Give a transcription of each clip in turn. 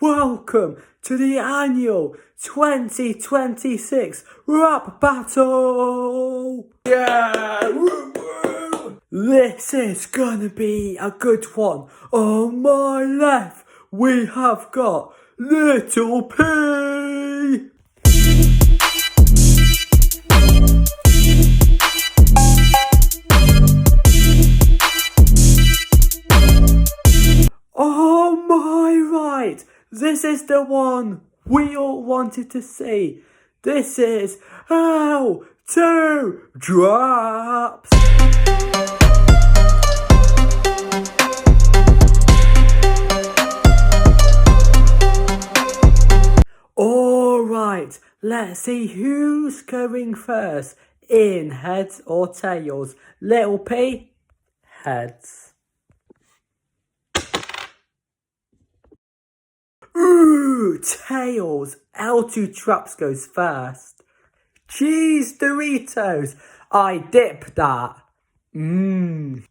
welcome to the annual 2026 rap battle! Yeah! Woo, woo. This is gonna be a good one. On my left, we have got Little P! Oh my right, this is the one we all wanted to see. This is How to Drops. Alright, let's see who's going first in heads or tails. Little P, heads. Ooh, tails. L2 Traps goes first. Cheese Doritos. I dip that. Found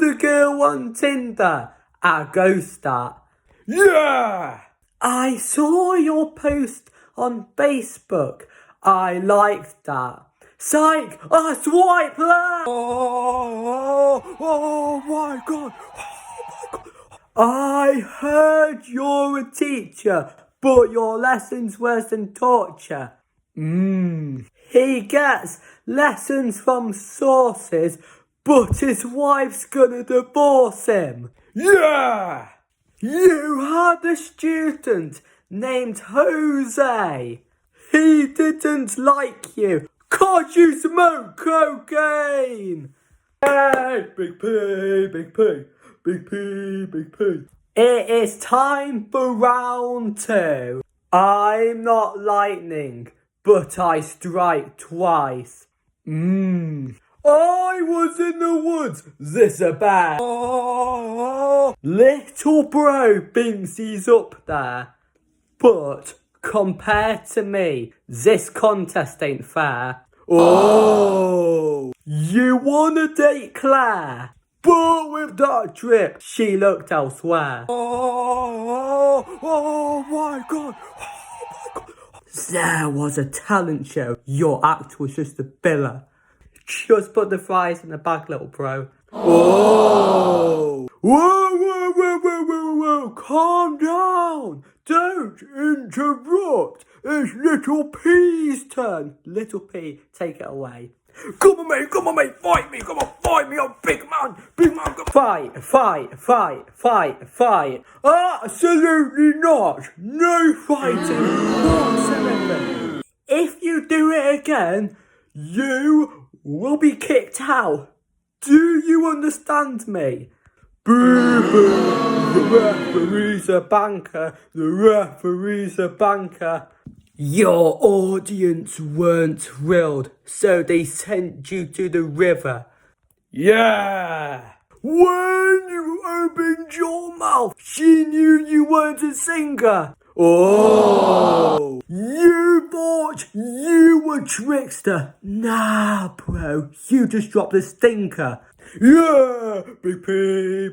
a girl on Tinder. I ghost that. Yeah! I saw your post on Facebook. I liked that. Psych! I swipe that! Oh my god! I heard you're a teacher, but your lesson's worse than torture. He gets lessons from sources, but his wife's gonna divorce him. Yeah! You had a student named Jose. He didn't like you 'cause you smoke cocaine. Hey, Big P, Big P. Big P, Big P. It is time for round 2. I'm not lightning, but I strike twice. I was in the woods, this a bear. Little bro thinks he's up there, but compared to me, this contest ain't fair. You wanna date Claire? But with that drip, she looked elsewhere. Oh my god. There was a talent show. Your act was just a filler. Just put the fries in the bag, little bro. Whoa. Calm down. Don't interrupt. It's Little P's turn. Little P, take it away. Come on, mate, fight me, I'm big man, come on. Fight. Absolutely not, no fighting whatsoever. If you do it again, you will be kicked out. Do you understand me? Boo, the referee's a banker. Your audience weren't thrilled, so they sent you to the river. Yeah! When you opened your mouth, she knew you weren't a singer. You thought you were trickster. Nah, bro, you just dropped a stinker. Yeah! Big P.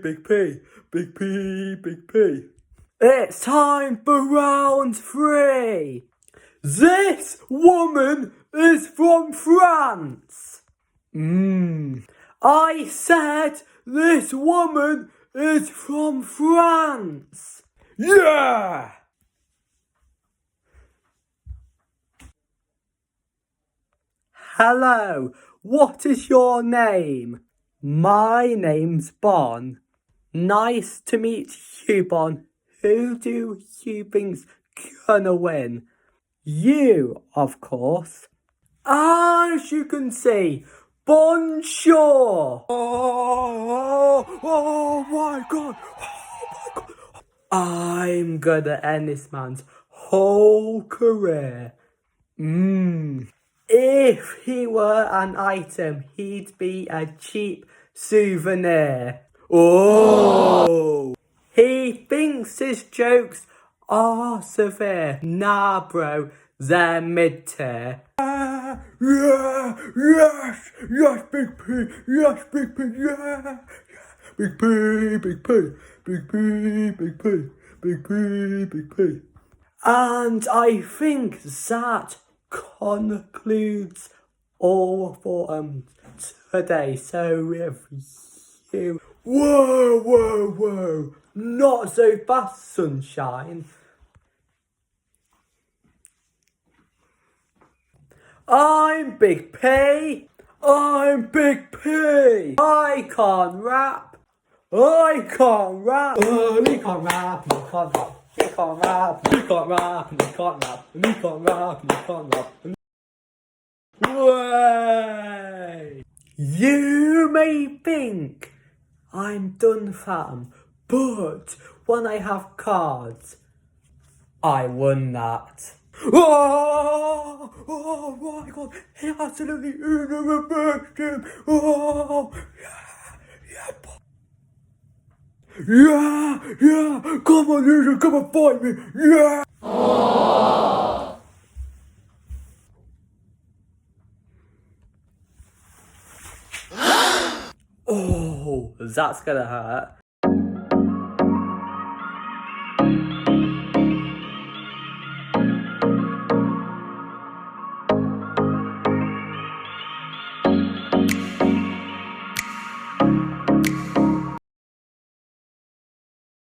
It's time for round 3. This woman is from France. I said this woman is from France. Yeah! Hello, what is your name? My name's Bon. Nice to meet you, Bon. Who do you think's gonna win? You, of course. As you can see, Bonjour. Oh my god. I'm gonna end this man's whole career. If he were an item, he'd be a cheap souvenir. He thinks his jokes are severe. Nah, bro, they're mid-tier. Yes, Big P, yeah. Big P. big P, big P. And I think that concludes all for today. So if you whoa, not so fast, sunshine. I'm Big P. I'm Big P. I can't rap. I can't rap. We can't rap. We can't rap. We can't rap. We can't rap. We can't rap. We can't rap. We can't rap. Way. You may think I'm done, fam, but when I have cards, I won that. Oh my god, he absolutely universed him. Oh, yeah, come on, Lisa, come and fight me, yeah. Oh, that's gonna hurt.